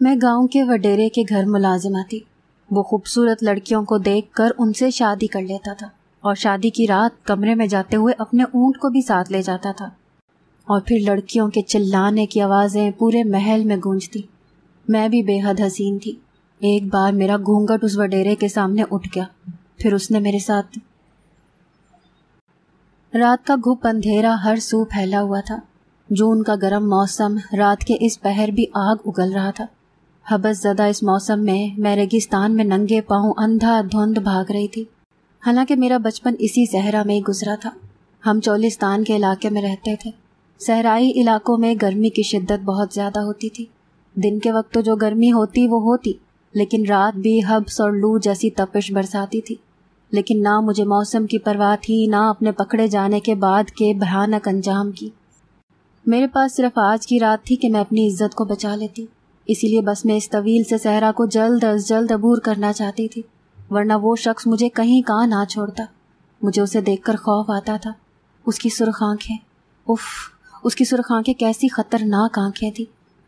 میں گاؤں کے وڈیرے کے گھر ملازمہ تھی۔ وہ خوبصورت لڑکیوں کو دیکھ کر ان سے شادی کر لیتا تھا اور شادی کی رات کمرے میں جاتے ہوئے اپنے اونٹ کو بھی ساتھ لے جاتا تھا، اور پھر لڑکیوں کے چلانے کی آوازیں پورے محل میں گونجتی۔ میں بھی بے حد حسین تھی۔ ایک بار میرا گھونگھٹ اس وڈیرے کے سامنے اٹھ گیا، پھر اس نے میرے ساتھ۔ رات کا گھپ اندھیرا ہر سو پھیلا ہوا تھا۔ جون کا گرم موسم، رات کے اس پہر بھی آگ اگل رہا تھا۔ حبس زدہ اس موسم میں ریگستان میں ننگے پاؤں اندھا دھند بھاگ رہی تھی۔ حالانکہ میرا بچپن اسی صحرا میں ہی گزرا تھا۔ ہم چولستان کے علاقے میں رہتے تھے۔ صحرائی علاقوں میں گرمی کی شدت بہت زیادہ ہوتی تھی۔ دن کے وقت تو جو گرمی ہوتی وہ ہوتی، لیکن رات بھی حبس اور لو جیسی تپش برساتی تھی۔ لیکن نہ مجھے موسم کی پرواہ تھی، نہ اپنے پکڑے جانے کے بعد کے بھیانک انجام کی۔ میرے پاس صرف آج کی رات تھی کہ میں اپنی عزت کو بچا لیتی، اسی لیے بس میں اس طویل سے صحرا کو جلد از جلد عبور کرنا چاہتی تھی، ورنہ وہ شخص مجھے کہیں کہاں نہ چھوڑتا۔ مجھے اسے دیکھ کر خوف آتا تھا۔ اس کی سرخ آنکھیں، اف، اس کی سرخ آنکھیں کیسی خطرناک آنکھیں تھی۔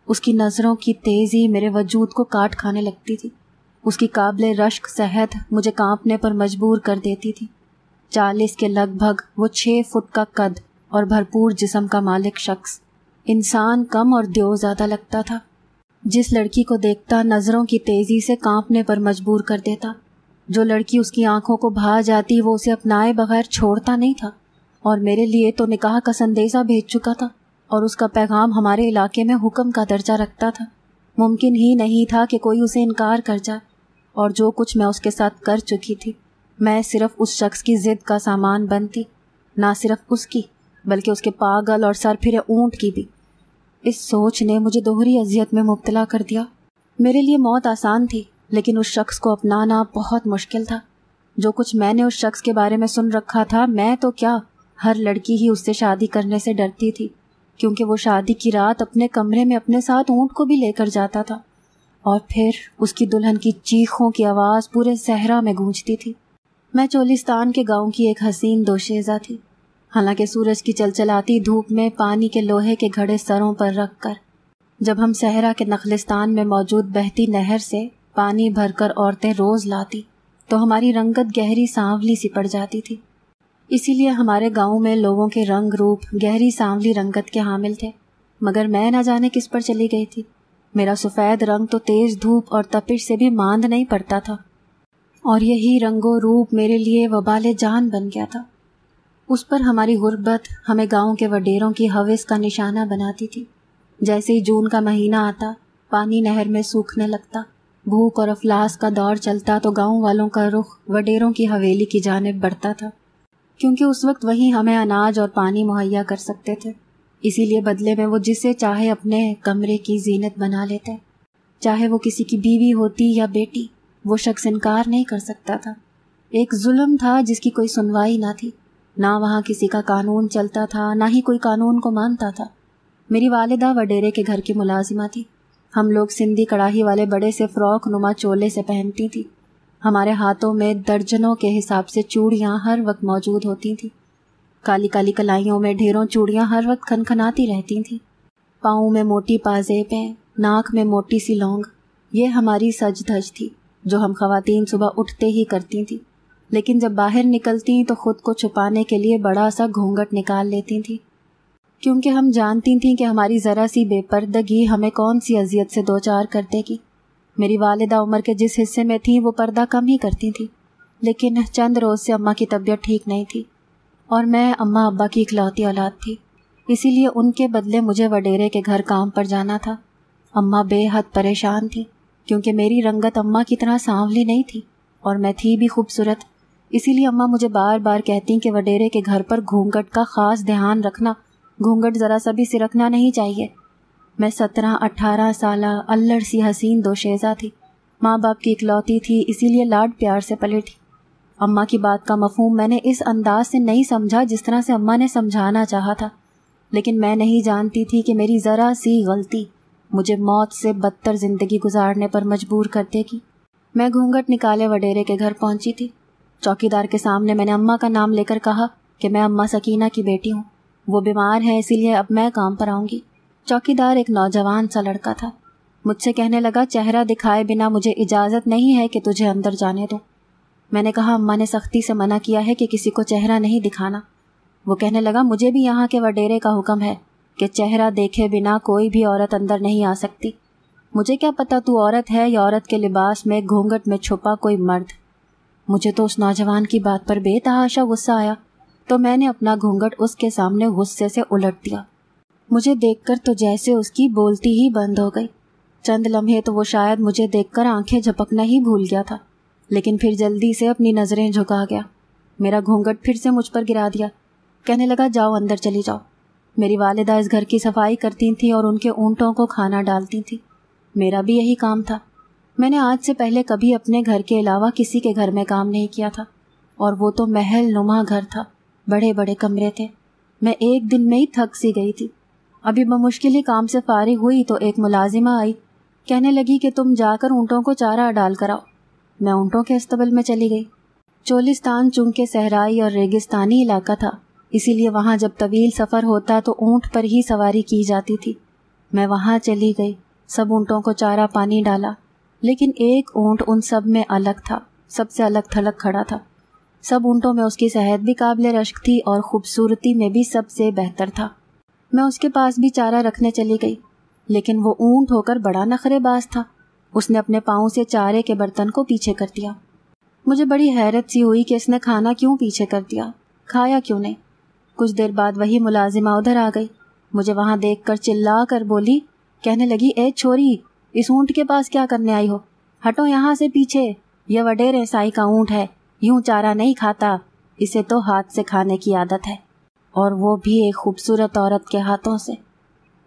اس کی نظروں کی تیزی میرے وجود کو کاٹ کھانے لگتی تھی۔ اس کی قابل رشک صحت مجھے کانپنے پر مجبور کر دیتی تھی۔ 40 کے لگ بھگ، وہ 6 فٹ کا قد اور بھرپور جسم کا مالک شخص انسان کم اور دیو زیادہ لگتا تھا۔ جس لڑکی کو دیکھتا نظروں کی تیزی سے کانپنے پر مجبور کر دیتا۔ جو لڑکی اس کی آنکھوں کو بھا جاتی وہ اسے اپنائے بغیر چھوڑتا نہیں تھا، اور میرے لیے تو نکاح کا سندیشہ بھیج چکا تھا، اور اس کا پیغام ہمارے علاقے میں حکم کا درجہ رکھتا تھا۔ ممکن ہی نہیں تھا کہ کوئی اسے انکار کر جائے، اور جو کچھ میں اس کے ساتھ کر چکی تھی، میں صرف اس شخص کی ضد کا سامان بنتی، نہ صرف اس کی بلکہ اس کے پاگل اور سر پھرے اونٹ کی بھی۔ اس سوچ نے مجھے دوہری اذیت میں مبتلا کر دیا۔ میرے لیے موت آسان تھی، لیکن اس شخص کو اپنانا بہت مشکل تھا۔ جو کچھ میں نے اس شخص کے بارے میں سن رکھا تھا، میں تو کیا، ہر لڑکی ہی اس سے شادی کرنے سے ڈرتی تھی، کیونکہ وہ شادی کی رات اپنے کمرے میں اپنے ساتھ اونٹ کو بھی لے کر جاتا تھا، اور پھر اس کی دلہن کی چیخوں کی آواز پورے صحرا میں گونجتی تھی۔ میں چولستان کے گاؤں کی ایک حسین دوشیزہ تھی۔ حالانکہ سورج کی چلچلاتی دھوپ میں پانی کے لوہے کے گھڑے سروں پر رکھ کر جب ہم صحرا کے نخلستان میں موجود بہتی نہر سے پانی بھر کر عورتیں روز لاتی تو ہماری رنگت گہری سانولی سی پڑ جاتی تھی۔ اسی لیے ہمارے گاؤں میں لوگوں کے رنگ روپ گہری سانولی رنگت کے حامل تھے، مگر میں نہ جانے کس پر چلی گئی تھی۔ میرا سفید رنگ تو تیز دھوپ اور تپش سے بھی ماند نہیں پڑتا تھا، اور یہی رنگ و روپ میرے لیے وبال جان بن گیا تھا۔ اس پر ہماری غربت ہمیں گاؤں کے وڈیروں کی ہوس کا نشانہ بناتی تھی۔ جیسے ہی جون کا مہینہ آتا، پانی نہر میں سوکھنے لگتا، بھوک اور افلاس کا دور چلتا تو گاؤں والوں کا رخ وڈیروں کی حویلی کی جانب بڑھتا تھا، کیونکہ اس وقت وہی ہمیں اناج اور پانی مہیا کر سکتے تھے۔ اسی لیے بدلے میں وہ جسے چاہے اپنے کمرے کی زینت بنا لیتے، چاہے وہ کسی کی بیوی ہوتی یا بیٹی، وہ شخص انکار نہیں کر سکتا تھا۔ ایک ظلم تھا جس کی کوئی سنوائی نہ تھی، نہ وہاں کسی کا قانون چلتا تھا، نہ ہی کوئی قانون کو مانتا تھا۔ میری والدہ وڈیرے کے گھر کی ملازمہ تھی۔ ہم لوگ سندھی کڑاہی والے بڑے سے فراک نما چولے سے پہنتی تھی۔ ہمارے ہاتھوں میں درجنوں کے حساب سے چوڑیاں ہر وقت موجود ہوتی تھیں۔ کالی کالی کلائیوں میں ڈھیروں چوڑیاں ہر وقت کھنکھناتی رہتی تھیں۔ پاؤں میں موٹی پازیبیں، ناک میں موٹی سی لونگ، یہ ہماری سج دھج تھی جو ہم خواتین صبح اٹھتے ہی کرتی تھیں، لیکن جب باہر نکلتی تو خود کو چھپانے کے لیے بڑا سا گھونگھٹ نکال لیتی تھیں، کیونکہ ہم جانتی تھیں کہ ہماری ذرا سی بے پردگی ہمیں کون سی اذیت سے دوچار کر دے گی۔ میری والدہ عمر کے جس حصے میں تھیں وہ پردہ کم ہی کرتی تھیں، لیکن چند روز سے اماں کی طبیعت ٹھیک نہیں تھی، اور میں اماں ابا کی اکلوتی اولاد تھی، اسی لیے ان کے بدلے مجھے وڈیرے کے گھر کام پر جانا تھا۔ اماں بے حد پریشان تھی، کیونکہ میری رنگت اماں کی طرح سانولی نہیں تھی، اور میں تھی بھی خوبصورت۔ اسی لیے اماں مجھے بار بار کہتی کہ وڈیرے کے گھر پر گھونگھٹ کا خاص دھیان رکھنا، گھونگھٹ ذرا سا بھی سرکنا نہیں چاہیے۔ میں 17-18 سالہ الڑ سی حسین دوشیزہ تھی، ماں باپ کی اکلوتی تھی، اسی لیے لاڈ پیار سے پلی تھی۔ اماں کی بات کا مفہوم میں نے اس انداز سے نہیں سمجھا جس طرح سے اماں نے سمجھانا چاہا تھا، لیکن میں نہیں جانتی تھی کہ میری ذرا سی غلطی مجھے موت سے بدتر زندگی گزارنے پر مجبور کر دے گی۔ میں گھونگھٹ نکالے وڈیرے کے گھر پہنچی تھی۔ چوکیدار کے سامنے میں نے اماں کا نام لے کر کہا کہ میں اماں سکینہ کی بیٹی ہوں، وہ بیمار ہیں اسی لیے اب میں کام پر آؤں گی۔ چوکیدار ایک نوجوان سا لڑکا تھا۔ مجھ سے کہنے لگا چہرہ دکھائے بنا مجھے اجازت نہیں ہے کہ تجھے اندر جانے دوں۔ میں نے کہا اماں نے سختی سے منع کیا ہے کہ کسی کو چہرہ نہیں دکھانا۔ وہ کہنے لگا مجھے بھی یہاں کے وڈیرے کا حکم ہے کہ چہرہ دیکھے بنا کوئی بھی عورت اندر نہیں آ سکتی۔ مجھے کیا پتا تو عورت ہے یا عورت کے لباس میں گھونگھٹ میں چھپا کوئی مرد۔ مجھے تو اس نوجوان کی بات پر بے تحاشا غصہ آیا، تو میں نے اپنا گھونگھٹ اس کے سامنے غصے سے الٹ دیا۔ مجھے دیکھ کر تو جیسے اس کی بولتی ہی بند ہو گئی۔ چند لمحے تو وہ شاید مجھے دیکھ کر آنکھیں جھپکنا ہی بھول گیا تھا، لیکن پھر جلدی سے اپنی نظریں جھکا گیا، میرا گھونگھٹ پھر سے مجھ پر گرا دیا۔ کہنے لگا جاؤ اندر چلی جاؤ۔ میری والدہ اس گھر کی صفائی کرتی تھیں اور ان کے اونٹوں کو کھانا ڈالتی تھیں، میرا بھی یہی کام تھا۔ میں نے آج سے پہلے کبھی اپنے گھر کے علاوہ کسی کے گھر میں کام نہیں کیا تھا، اور وہ تو محل نما گھر تھا، بڑے بڑے کمرے تھے۔ میں ایک دن میں ہی تھک سی گئی تھی۔ ابھی بمشکل ہی کام سے فارغ ہوئی تو ایک ملازمہ آئی، کہنے لگی کہ تم جا کر اونٹوں کو چارہ ڈال کر آؤ۔ میں اونٹوں کے استبل میں چلی گئی۔ چولستان چونکہ صحرائی اور ریگستانی علاقہ تھا، اسی لیے وہاں جب طویل سفر ہوتا تو اونٹ پر ہی سواری کی جاتی تھی۔ میں وہاں چلی گئی، سب اونٹوں کو چارہ پانی ڈالا، لیکن ایک اونٹ ان سب میں الگ تھا، سب سے الگ تھلگ کھڑا تھا۔ سب اونٹوں میں اس کی صحت بھی قابل رشک تھی اور خوبصورتی میں بھی سب سے بہتر تھا۔ میں اس کے پاس بھی چارہ رکھنے چلی گئی، لیکن وہ اونٹ ہو کر بڑا نخرے باز تھا۔ اس نے اپنے پاؤں سے چارے کے برتن کو پیچھے کر دیا۔ مجھے بڑی حیرت سی ہوئی کہ اس نے کھانا کیوں پیچھے کر دیا، کھایا کیوں نہیں۔ کچھ دیر بعد وہی ملازمہ ادھر آ گئی، مجھے وہاں دیکھ کر چلا کر بولی، کہنے لگی اے چھوری، اس اونٹ کے پاس کیا کرنے آئی ہو؟ ہٹو یہاں سے پیچھے، یہ وڈیرے سائی کا اونٹ ہے، یوں چارہ نہیں کھاتا، اسے تو ہاتھ سے کھانے کی عادت ہے، اور وہ بھی ایک خوبصورت عورت کے ہاتھوں سے۔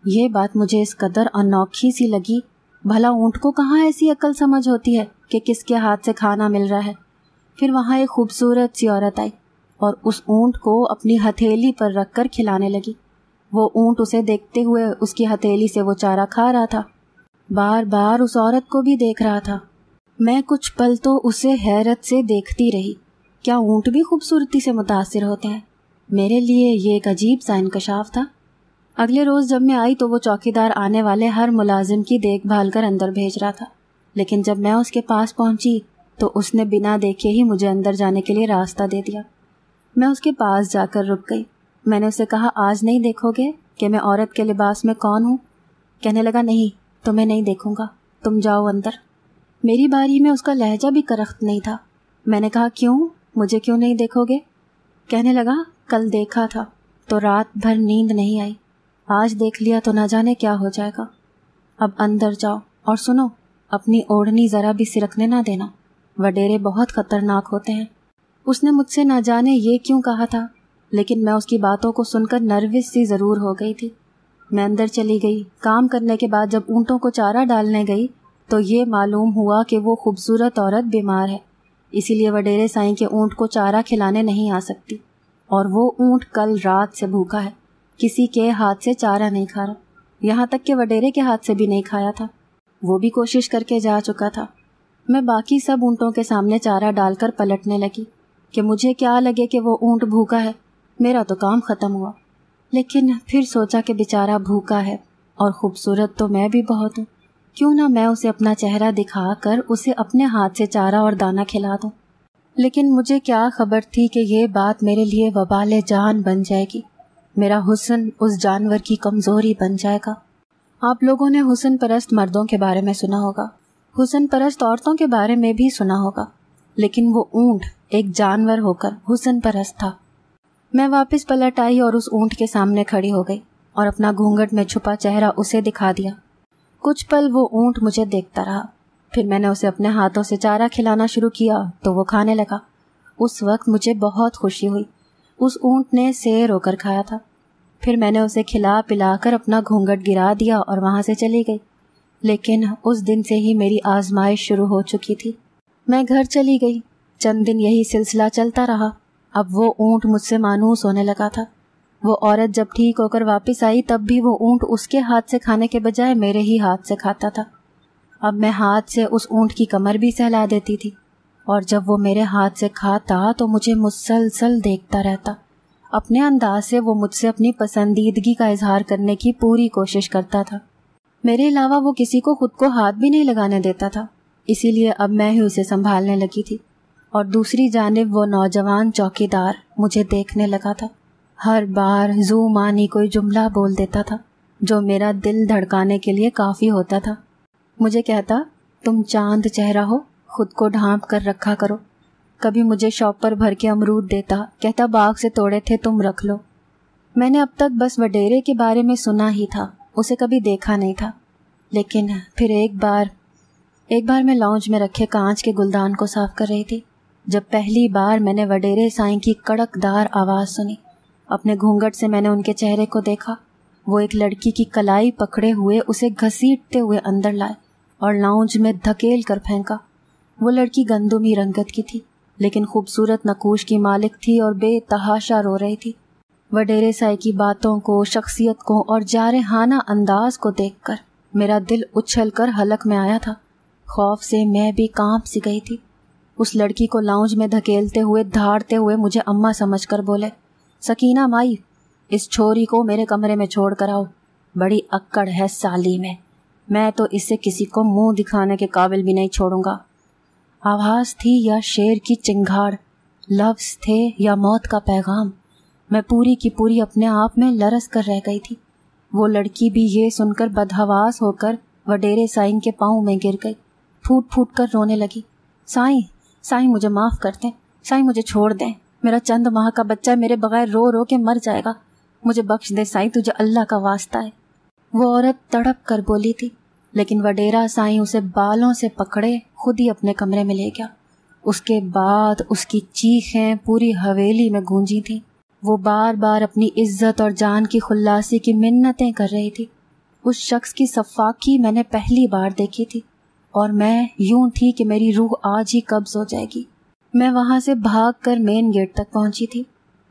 یہ بات مجھے اس قدر انوکھی سی لگی، بھلا اونٹ کو کہاں ایسی عقل سمجھ ہوتی ہے کہ کس کے ہاتھ سے کھانا مل رہا ہے۔ پھر وہاں ایک خوبصورت سی عورت آئی اور اس اونٹ کو اپنی ہتھیلی پر رکھ کر کھلانے لگی۔ وہ اونٹ اسے دیکھتے ہوئے اس کی ہتھیلی سے وہ چارہ کھا رہا تھا، بار بار اس عورت کو بھی دیکھ رہا تھا۔ میں کچھ پل تو اسے حیرت سے دیکھتی رہی۔ کیا اونٹ بھی خوبصورتی سے متاثر ہوتے ہیں؟ میرے لیے یہ ایک عجیب سا انکشاف تھا۔ اگلے روز جب میں آئی تو وہ چوکیدار آنے والے ہر ملازم کی دیکھ بھال کر اندر بھیج رہا تھا، لیکن جب میں اس کے پاس پہنچی تو اس نے بنا دیکھے ہی مجھے اندر جانے کے لیے راستہ دے دیا۔ میں اس کے پاس جا کر رک گئی۔ میں نے اسے کہا آج نہیں دیکھو گے کہ میں عورت کے لباس میں کون ہوں؟ کہنے لگا نہیں، تمہیں نہیں دیکھوں گا، تم جاؤ اندر۔ میری باری میں اس کا لہجہ بھی کرخت نہیں تھا۔ میں نے کہا کیوں، مجھے کیوں نہیں دیکھو گے؟ کہنے لگا کل دیکھا تھا تو رات بھر نیند نہیں آئی، آج دیکھ لیا تو نہ جانے کیا ہو جائے گا۔ اب اندر جاؤ، اور سنو، اپنی اوڑھنی ذرا بھی سرکنے نہ دینا، وڈیرے بہت خطرناک ہوتے ہیں۔ اس نے مجھ سے نہ جانے یہ کیوں کہا تھا، لیکن میں اس کی باتوں کو سن کر نروس سی ضرور ہو گئی تھی۔ میں اندر چلی گئی۔ کام کرنے کے بعد جب اونٹوں کو چارہ ڈالنے گئی تو یہ معلوم ہوا کہ وہ خوبصورت عورت بیمار ہے، اسی لیے وڈیرے سائیں کے اونٹ کو چارہ کھلانے نہیں آ سکتی، اور وہ اونٹ کل رات سے بھوکا ہے، کسی کے ہاتھ سے چارہ نہیں کھا رہا، یہاں تک کہ وڈیرے کے ہاتھ سے بھی نہیں کھایا تھا، وہ بھی کوشش کر کے جا چکا تھا۔ میں باقی سب اونٹوں کے سامنے چارہ ڈال کر پلٹنے لگی کہ مجھے کیا لگے کہ وہ اونٹ بھوکا ہے، میرا تو کام ختم ہوا۔ لیکن پھر سوچا کہ بیچارہ بھوکا ہے اور خوبصورت تو میں بھی بہت ہوں، کیوں نہ میں اسے اپنا چہرہ دکھا کر اسے اپنے ہاتھ سے چارہ اور دانہ کھلا دوں۔ لیکن مجھے کیا خبر تھی کہ یہ بات میرے لیے وبال جان بن جائے گی، میرا حسن اس جانور کی کمزوری بن جائے گا۔ آپ لوگوں نے حسن پرست مردوں کے بارے میں سنا ہوگا، حسن پرست عورتوں کے بارے میں بھی سنا ہوگا، لیکن وہ اونٹ ایک جانور ہو کر حسن پرست تھا۔ میں واپس پلٹ آئی اور اس اونٹ کے سامنے کھڑی ہو گئی اور اپنا گھونگھٹ میں چھپا چہرہ اسے دکھا دیا۔ کچھ پل وہ اونٹ مجھے دیکھتا رہا، پھر میں نے اسے اپنے ہاتھوں سے چارہ کھلانا شروع کیا تو وہ کھانے لگا۔ اس وقت مجھے بہت خوشی ہوئی، اس اونٹ نے سیر ہو کر کھایا تھا۔ پھر میں نے اسے کھلا پلا کر اپنا گھونگھٹ گرا دیا اور وہاں سے چلی گئی۔ لیکن اس دن سے ہی میری آزمائش شروع ہو چکی تھی۔ میں گھر چلی گئی، چند دن یہی سلسلہ چلتا رہا۔ اب وہ اونٹ مجھ سے مانوس ہونے لگا تھا۔ وہ عورت جب ٹھیک ہو کر واپس آئی تب بھی وہ اونٹ اس کے ہاتھ سے کھانے کے بجائے میرے ہی ہاتھ سے کھاتا تھا۔ اب میں ہاتھ سے اس اونٹ کی کمر بھی سہلا دیتی تھی، اور جب وہ میرے ہاتھ سے کھاتا تو مجھے مسلسل دیکھتا رہتا۔ اپنے انداز سے وہ مجھ سے اپنی پسندیدگی کا اظہار کرنے کی پوری کوشش کرتا تھا۔ میرے علاوہ وہ کسی کو خود کو ہاتھ بھی نہیں لگانے دیتا تھا، اسی لیے اب میں ہی اسے سنبھالنے لگی تھی۔ اور دوسری جانب وہ نوجوان چوکیدار مجھے دیکھنے لگا تھا۔ ہر بار زو مانی کوئی جملہ بول دیتا تھا جو میرا دل دھڑکانے کے لیے کافی ہوتا تھا۔ مجھے کہتا، تم چاند چہرہ ہو، خود کو ڈھانپ کر رکھا کرو۔ کبھی مجھے شاپ پر بھر کے امرود دیتا، کہتا باغ سے توڑے تھے، تم رکھ لو۔ میں نے اب تک بس وڈیرے کے بارے میں سنا ہی تھا، اسے کبھی دیکھا نہیں تھا۔ لیکن پھر ایک بار میں لاؤنج میں رکھے کانچ کے گلدان کو صاف کر رہی تھی جب پہلی بار میں نے وڈیرے سائیں کی کڑک دار آواز سنی۔ اپنے گھونگھٹ سے میں نے ان کے چہرے کو دیکھا۔ وہ ایک لڑکی کی کلائی پکڑے ہوئے اسے گھسیٹتے ہوئے اندر لائے اور لاؤنج میں دھکیل کر پھینکا۔ وہ لڑکی گندمی رنگت کی تھی لیکن خوبصورت نقوش کی مالک تھی اور بے تحاشا رو رہی تھی۔ وڈیرے سائی کی باتوں کو، شخصیت کو اور جارحانہ انداز کو دیکھ کر میرا دل اچھل کر حلق میں آیا تھا۔ خوف سے میں بھی کانپ سی گئی تھی۔ اس لڑکی کو لاؤنج میں دھکیلتے ہوئے، دھاڑتے ہوئے مجھے اماں سمجھ کر بولے، سکینہ مائی، اس چھوری کو میرے کمرے میں چھوڑ کر آؤ، بڑی اکڑ ہے سالی میں تو اسے کسی کو منہ دکھانے کے قابل بھی نہیں چھوڑوں گا۔ آواز تھی یا شیر کی چنگھاڑ، لفظ تھے یا موت کا پیغام، میں پوری کی پوری اپنے آپ میں لرز کر رہ گئی تھی۔ وہ لڑکی بھی یہ سن کر بدحواس ہو کر وڈیرے سائیں کے پاؤں میں گر گئی، پھوٹ پھوٹ کر رونے لگی۔ سائیں مجھے معاف کر دیں، سائیں مجھے چھوڑ دیں، میرا چند ماہ کا بچہ میرے بغیر رو رو کے مر جائے گا، مجھے بخش دے سائیں، تجھے اللہ کا واسطہ ہے۔ وہ عورت تڑپ کر بولی تھی لیکن وڈیرا سائیں اسے بالوں سے پکڑے خود ہی اپنے کمرے میں لے گیا۔ اس کے بعد اس کی چیخیں پوری حویلی میں گونجی تھیں۔ وہ بار بار اپنی عزت اور جان کی خلاصی کی منتیں کر رہی تھی۔ اس شخص کی صفاقی میں نے پہلی بار دیکھی تھی اور میں یوں تھی کہ میری روح آج ہی قبض ہو جائے گی۔ میں وہاں سے بھاگ کر مین گیٹ تک پہنچی تھی۔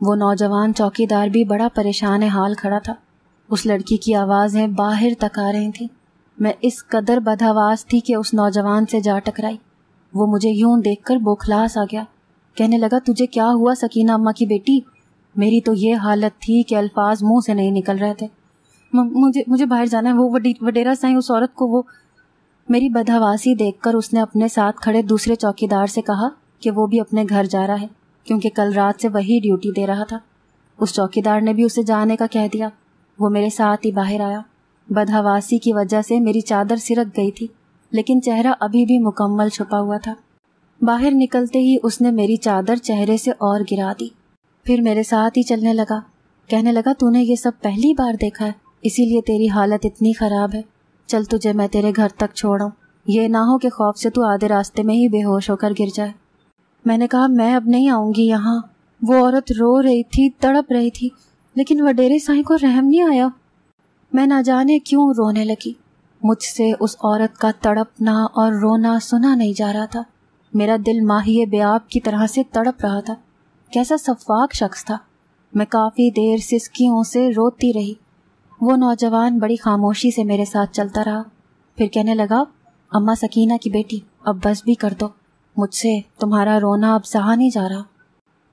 وہ نوجوان چوکیدار بھی بڑا پریشان حال کھڑا تھا۔ اس لڑکی کی آوازیں باہر تک آ رہی تھیں۔ میں اس قدر بدحواس تھی کہ اس نوجوان سے جا ٹکرائی۔ وہ مجھے یوں دیکھ کر بوکھلاس آ گیا، کہنے لگا، تجھے کیا ہوا سکینہ اماں کی بیٹی؟ میری تو یہ حالت تھی کہ الفاظ منہ سے نہیں نکل رہے تھے۔ مجھے باہر جانا ہے، وہ وڈیرا سائیں اس عورت کو وہ… میری بدحواسی دیکھ کر اس نے اپنے ساتھ کھڑے دوسرے چوکیدار سے کہا کہ وہ بھی اپنے گھر جا رہا ہے کیونکہ کل رات سے وہی ڈیوٹی دے رہا تھا۔ اس چوکیدار نے بھی اسے جانے کا کہہ دیا۔ وہ میرے ساتھ ہی باہر آیا۔ بدحواسی کی وجہ سے میری چادر سرک گئی تھی لیکن چہرہ ابھی بھی مکمل چھپا ہوا تھا۔ باہر نکلتے ہی اس نے میری چادر چہرے سے اور گرا دی، پھر میرے ساتھ ہی چلنے لگا، کہنے لگا، تو نے یہ سب پہلی بار دیکھا ہے، اسی لیے تیری حالت اتنی خراب ہے، چل تجھے میں تیرے گھر تک چھوڑاؤں، یہ نہ ہو کہ خوف سے تو آدھے راستے میں ہی بے ہوش ہو کر گر جائے۔ میں نے کہا، میں اب نہیں آؤں گی یہاں۔ وہ عورت رو رہی تھی، تڑپ رہی تھی لیکن وڈیرے سائیں کو رحم نہیں آیا۔ میں نہ جانے کیوں رونے لگی۔ مجھ سے اس عورت کا تڑپنا اور رونا سنا نہیں جا رہا تھا۔ میرا دل ماہی بیاب کی طرح سے تڑپ رہا تھا۔ کیسا شفاق شخص تھا۔ میں کافی دیر سسکیوں سے روتی رہی۔ وہ نوجوان بڑی خاموشی سے میرے ساتھ چلتا رہا، پھر کہنے لگا، اماں سکینہ کی بیٹی، اب بس بھی کر دو، مجھ سے تمہارا رونا اب سہا نہیں جا رہا۔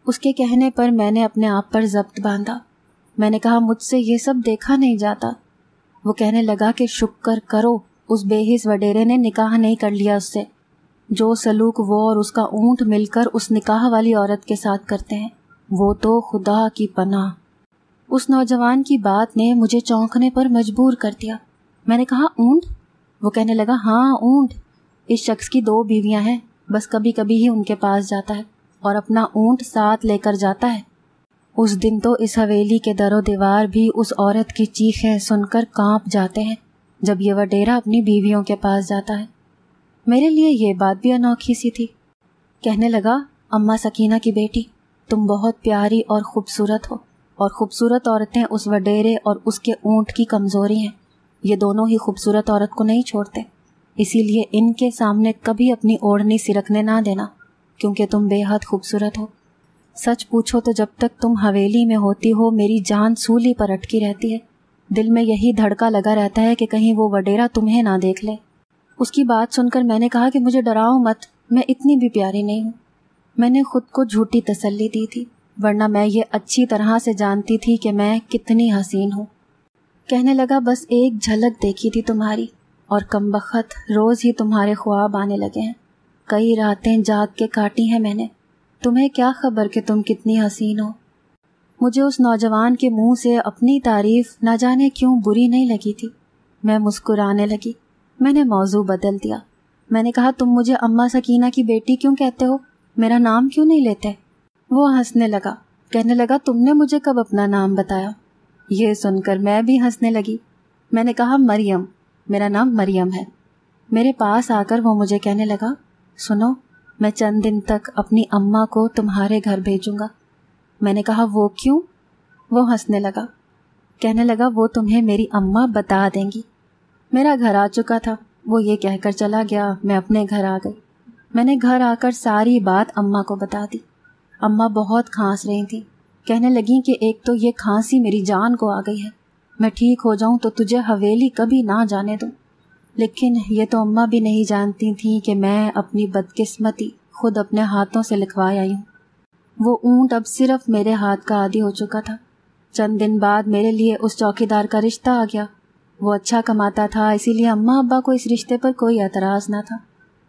اس کے کہنے پر میں نے اپنے آپ پر ضبط باندھا۔ میں نے کہا، مجھ سے یہ سب دیکھا نہیں جاتا۔ وہ کہنے لگا کہ شکر کرو اس بے حس وڈیرے نے نکاح نہیں کر لیا اس سے، جو سلوک وہ اور اس کا اونٹ مل کر اس نکاح والی عورت کے ساتھ کرتے ہیں، وہ تو خدا کی پناہ۔ اس نوجوان کی بات نے مجھے چونکنے پر مجبور کر دیا۔ میں نے کہا، اونٹ؟ وہ کہنے لگا، ہاں اونٹ۔ اس شخص کی 2 بیویاں ہیں، بس کبھی کبھی ہی ان کے پاس جاتا ہے اور اپنا اونٹ ساتھ لے کر جاتا ہے۔ اس دن تو اس حویلی کے در و دیوار بھی اس عورت کی چیخیں سن کر کانپ جاتے ہیں جب یہ وڈیرا اپنی بیویوں کے پاس جاتا ہے۔ میرے لیے یہ بات بھی انوکھی سی تھی۔ کہنے لگا، اماں سکینہ کی بیٹی، تم بہت پیاری اور خوبصورت ہو، اور خوبصورت عورتیں اس وڈیرے اور اس کے اونٹ کی کمزوری ہیں۔ یہ دونوں ہی خوبصورت عورت کو نہیں چھوڑتے، اسی لیے ان کے سامنے کبھی اپنی اوڑھنی سرکنے نہ دینا، کیونکہ تم بے حد خوبصورت ہو۔ سچ پوچھو تو جب تک تم حویلی میں ہوتی ہو میری جان سولی پر اٹکی رہتی ہے، دل میں یہی دھڑکا لگا رہتا ہے کہ کہیں وہ وڈیرا تمہیں نہ دیکھ لے۔ اس کی بات سن کر میں نے کہا کہ مجھے ڈراؤ مت، میں اتنی بھی پیاری نہیں ہوں۔ میں نے خود کو جھوٹی تسلی دی تھی، ورنہ میں یہ اچھی طرح سے جانتی تھی کہ میں کتنی حسین ہوں۔ کہنے لگا بس ایک جھلک دیکھی تھی تمہاری اور کمبخت روز ہی تمہارے خواب آنے لگے ہیں. کئی راتیں جاگ کے کاٹی ہیں میں نے. تمہیں کیا خبر کہ تم کتنی حسین ہو. مجھے اس نوجوان کے منہ سے اپنی تعریف نہ جانے کیوں بری نہیں لگی تھی. میں مسکرانے لگی. میں نے موضوع بدل دیا. میں نے کہا تم مجھے اماں سکینہ کی بیٹی کیوں کہتے ہو؟ میرا نام کیوں نہیں لیتے؟ وہ ہنسنے لگا. کہنے لگا تم نے مجھے کب اپنا نام بتایا؟ یہ سن کر میں بھی ہنسنے لگی. میں نے کہا مریم، میرا نام مریم ہے. میرے پاس آ کر وہ مجھے کہنے لگا سنو، میں چند دن تک اپنی اماں کو تمہارے گھر بھیجوں گا. میں نے کہا وہ کیوں؟ وہ ہنسنے لگا. کہنے لگا وہ تمہیں میری اماں بتا دیں گی. میرا گھر آ چکا تھا. وہ یہ کہہ کر چلا گیا. میں اپنے گھر آ گئی. میں نے گھر آ کر ساری بات اماں کو بتا دی. اماں بہت کھانس رہی تھیں. کہنے لگیں کہ ایک تو یہ کھانسی میری جان کو آ گئی ہے، میں ٹھیک ہو جاؤں تو تجھے حویلی کبھی نہ جانے دوں. لیکن یہ تو اماں بھی نہیں جانتی تھیں کہ میں اپنی بدقسمتی خود اپنے ہاتھوں سے لکھوائی آئی ہوں. وہ اونٹ اب صرف میرے ہاتھ کا عادی ہو چکا تھا. چند دن بعد میرے لیے اس چوکیدار کا رشتہ آ گیا. وہ اچھا کماتا تھا، اسی لیے اماں ابا کو اس رشتے پر کوئی اعتراض نہ تھا.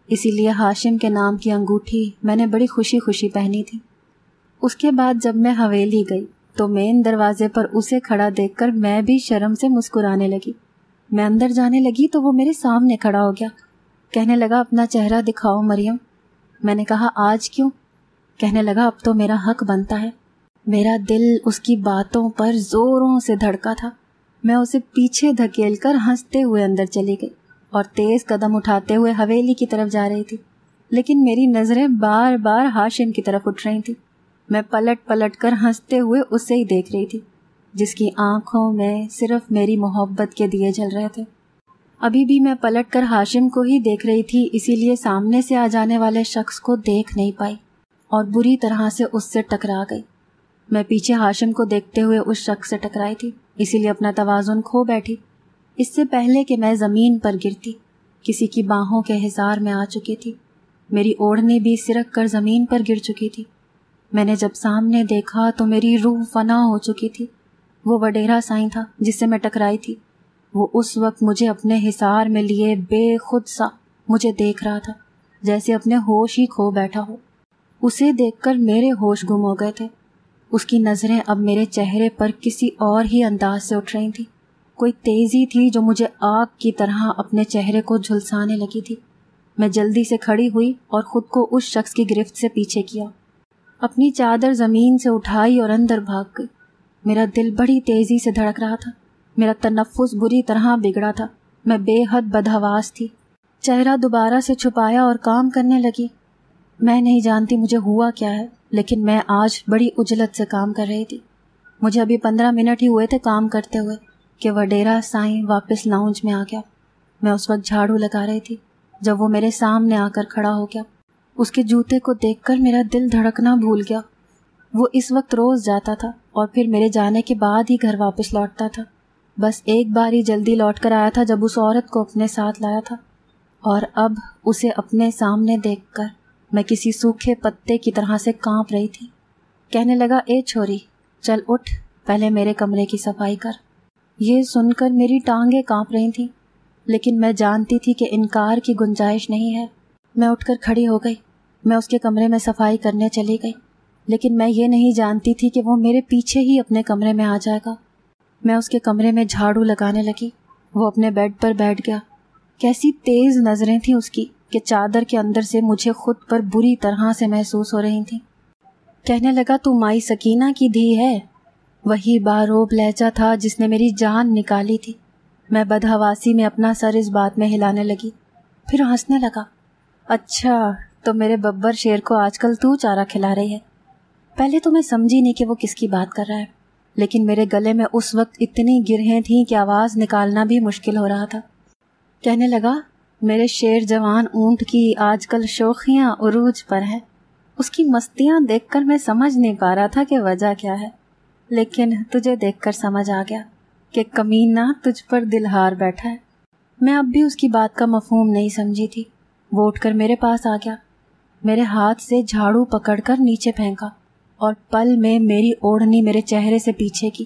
اسی لیے ہاشم کے نام کی انگوٹھی میں نے بڑی خوشی خوشی پہنی تھی. اس کے بعد جب میں حویلی گئی تو مین دروازے پر اسے کھڑا دیکھ کر میں بھی شرم سے مسکرانے لگی. میں اندر جانے لگی تو وہ میرے سامنے کھڑا ہو گیا. کہنے لگا اپنا چہرہ دکھاؤ مریم. میں نے کہا آج کیوں؟ کہنے لگا اب تو میرا حق بنتا ہے. میرا دل اس کی باتوں پر زوروں سے دھڑکا تھا. میں اسے پیچھے دھکیل کر ہنستے ہوئے اندر چلی گئی اور تیز قدم اٹھاتے ہوئے حویلی کی طرف جا رہی تھی. لیکن میری نظریں بار بار ہاشم کی طرف اٹھ رہی تھیں. میں پلٹ پلٹ کر ہنستے ہوئے اسے ہی دیکھ رہی تھی جس کی آنکھوں میں صرف میری محبت کے دیے جل رہے تھے. ابھی بھی میں پلٹ کر ہاشم کو ہی دیکھ رہی تھی، اسی لیے سامنے سے آ جانے والے شخص کو دیکھ نہیں پائی اور بری طرح سے اس سے ٹکرا گئی. میں پیچھے ہاشم کو دیکھتے ہوئے اس شخص سے ٹکرائی تھی، اسی لیے اپنا توازن کھو بیٹھی. اس سے پہلے کہ میں زمین پر گرتی کسی کی باہوں کے حصار میں آ چکی تھی. میری اوڑھنی بھی سرک کر زمین پر گر چکی تھی. میں نے جب سامنے دیکھا تو میری روح فنا ہو چکی تھی. وہ وڈیرا سائیں تھا جس سے میں ٹکرائی تھی. وہ اس وقت مجھے اپنے حصار میں لیے بے خود سا مجھے دیکھ رہا تھا، جیسے اپنے ہوش ہی کھو بیٹھا ہو. اسے دیکھ کر میرے ہوش گم ہو گئے تھے. اس کی نظریں اب میرے چہرے پر کسی اور ہی انداز سے اٹھ رہی تھیں. کوئی تیزی تھی جو مجھے آگ کی طرح اپنے چہرے کو جھلسانے لگی تھی. میں جلدی سے کھڑی ہوئی اور خود کو اس شخص کی گرفت سے پیچھے کیا. اپنی چادر زمین سے اٹھائی اور اندر بھاگ گئی. میرا دل بڑی تیزی سے دھڑک رہا تھا. میرا تنفس بری طرح بگڑا تھا. میں بے حد بدحواس تھی. چہرہ دوبارہ سے چھپایا اور کام کرنے لگی. میں نہیں جانتی مجھے ہوا کیا ہے، لیکن میں آج بڑی عجلت سے کام کر رہی تھی. مجھے ابھی 15 منٹ ہی ہوئے تھے کام کرتے ہوئے کہ وڈیرا سائیں واپس لاؤنج میں آ گیا. میں اس وقت جھاڑو لگا رہی تھی جب وہ میرے سامنے آ کر کھڑا ہو گیا. اس کے جوتے کو دیکھ کر میرا دل دھڑکنا بھول گیا. وہ اس وقت روز جاتا تھا اور پھر میرے جانے کے بعد ہی گھر واپس لوٹتا تھا. بس ایک بار ہی جلدی لوٹ کر آیا تھا جب اس عورت کو اپنے ساتھ لایا تھا، اور اب اسے اپنے سامنے دیکھ کر میں کسی سوکھے پتے کی طرح سے کانپ رہی تھی. کہنے لگا اے چھوری، چل اٹھ، پہلے میرے کمرے کی صفائی کر. یہ سن کر میری ٹانگیں کانپ رہی تھیں، لیکن میں جانتی تھی کہ انکار کی گنجائش نہیں ہے. میں اٹھ کر کھڑی ہو گئی. میں اس کے کمرے میں صفائی کرنے چلی گئی، لیکن میں یہ نہیں جانتی تھی کہ وہ میرے پیچھے ہی اپنے کمرے میں آ جائے گا. میں اس کے کمرے میں جھاڑو لگانے لگی. وہ اپنے بیڈ پر بیٹھ گیا. کیسی تیز نظریں تھیں اس کی کہ چادر کے اندر سے مجھے خود پر بری طرح سے محسوس ہو رہی تھیں. کہنے لگا تو مائی سکینہ کی دھی ہے. وہی باروب لہجہ تھا جس نے میری جان نکالی تھی. میں بدحواسی میں اپنا سر اس بات میں ہلانے لگی، پھر ہنسنے لگا. اچھا، تو میرے ببر شیر کو آج کل تو چارہ کھلا رہی ہے. پہلے تو میں سمجھی نہیں کہ وہ کس کی بات کر رہا ہے، لیکن میرے گلے میں اس وقت اتنی گرہیں تھیں کہ آواز نکالنا بھی مشکل ہو رہا تھا. کہنے لگا میرے شیر جوان اونٹ کی آج کل شوخیاں عروج پر ہیں. اس کی مستیاں دیکھ کر میں سمجھ نہیں پا رہا تھا کہ وجہ کیا ہے، لیکن تجھے دیکھ کر سمجھ آ گیا کہ کمینہ تجھ پر دلہار بیٹھا ہے. میں اب بھی اس کی بات کا مفہوم نہیں سمجھی تھی. وہ اٹھ کر میرے پاس آ گیا، میرے ہاتھ سے جھاڑو پکڑ کر نیچے پھینکا اور پل میں میری اوڑھنی میرے چہرے سے پیچھے کی.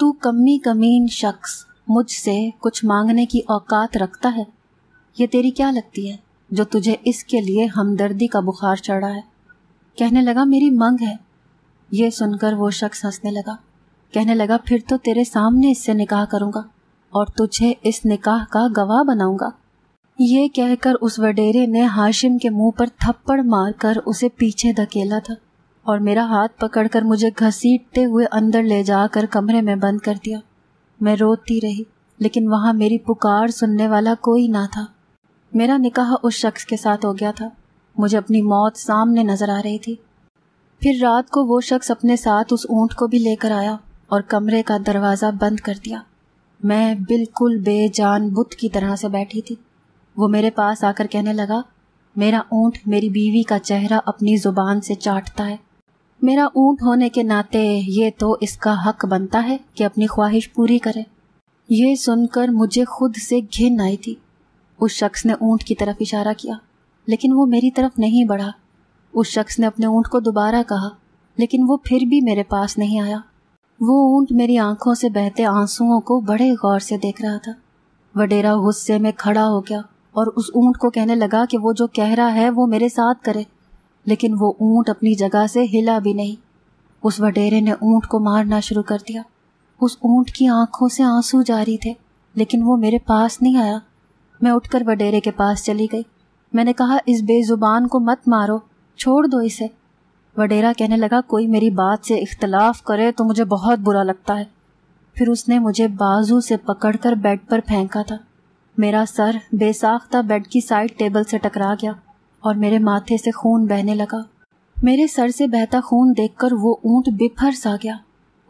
تو کمی کمین شخص مجھ سے کچھ مانگنے کی اوقات رکھتا ہے؟ یہ تیری کیا لگتی ہے جو تجھے اس کے لیے ہمدردی کا بخار چڑھا ہے؟ کہنے لگا میری منگ ہے۔ یہ سن کر وہ شخص ہنسنے لگا، کہنے لگا پھر تو تیرے سامنے اس سے نکاح کروں گا اور تجھے اس نکاح کا گواہ بناؤں گا۔ یہ کہہ کر اس وڈیرے نے ہاشم کے منہ پر تھپڑ مار کر اسے پیچھے دھکیلا تھا اور میرا ہاتھ پکڑ کر مجھے گھسیٹتے ہوئے اندر لے جا کر کمرے میں بند کر دیا۔ میں روتی رہی لیکن وہاں میری پکار سننے والا کوئی نہ تھا۔ میرا نکاح اس شخص کے ساتھ ہو گیا تھا۔ مجھے اپنی موت سامنے نظر آ رہی تھی۔ پھر رات کو وہ شخص اپنے ساتھ اس اونٹ کو بھی لے کر آیا اور کمرے کا دروازہ بند کر دیا۔ میں بالکل بے جان بت کی طرح سے بیٹھی تھی۔ وہ میرے پاس آ کر کہنے لگا میرا اونٹ میری بیوی کا چہرہ اپنی زبان سے چاٹتا ہے۔ میرا اونٹ ہونے کے ناطے یہ تو اس کا حق بنتا ہے کہ اپنی خواہش پوری کرے۔ یہ سن کر مجھے خود سے گھن آئی تھی۔ اس شخص نے اونٹ کی طرف اشارہ کیا لیکن وہ میری طرف نہیں بڑھا۔ اس شخص نے اپنے اونٹ کو دوبارہ کہا لیکن وہ پھر بھی میرے پاس نہیں آیا۔ وہ اونٹ میری آنکھوں سے بہتے آنسوؤں کو بڑے غور سے دیکھ رہا تھا۔ وڈیرا غصے میں کھڑا ہو گیا اور اس اونٹ کو کہنے لگا کہ وہ جو کہہ رہا ہے وہ میرے ساتھ کرے، لیکن وہ اونٹ اپنی جگہ سے ہلا بھی نہیں۔ اس وڈیرے نے اونٹ کو مارنا شروع کر دیا۔ اس اونٹ کی آنکھوں سے آنسو جاری تھے لیکن وہ میرے پاس نہیں آیا۔ میں اٹھ کر وڈیرے کے پاس چلی گئی۔ میں نے کہا اس بے زبان کو مت مارو، چھوڑ دو اسے۔ وڈیرا کہنے لگا کوئی میری بات سے اختلاف کرے تو مجھے بہت برا لگتا ہے۔ پھر اس نے مجھے بازو سے پکڑ کر بیڈ پر پھینکا تھا۔ میرا سر بے ساختہ بیڈ کی سائڈ ٹیبل سے ٹکرا گیا اور میرے ماتھے سے خون بہنے لگا۔ میرے سر سے بہتا خون دیکھ کر وہ اونٹ بپھر سا گیا۔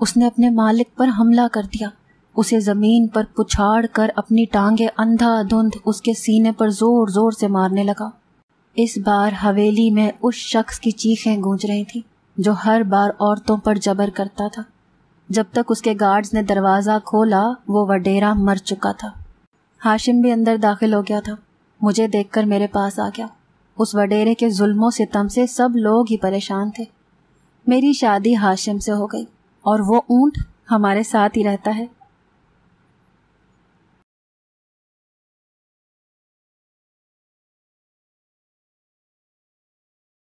اس نے اپنے مالک پر حملہ کر دیا، اسے زمین پر پچھاڑ کر اپنی ٹانگیں اندھا دھند اس کے سینے پر زور زور سے مارنے لگا۔ اس بار حویلی میں اس شخص کی چیخیں گونج رہی تھیں جو ہر بار عورتوں پر جبر کرتا تھا۔ جب تک اس کے گارڈز نے دروازہ کھولا وہ وڈیرا مر چکا تھا۔ ہاشم بھی اندر داخل ہو گیا تھا۔ مجھے دیکھ کر میرے پاس آ گیا۔ اس وڈیرے کے ظلم و ستم سے سب لوگ ہی پریشان تھے۔ میری شادی ہاشم سے ہو گئی اور وہ اونٹ ہمارے ساتھ ہی رہتا ہے۔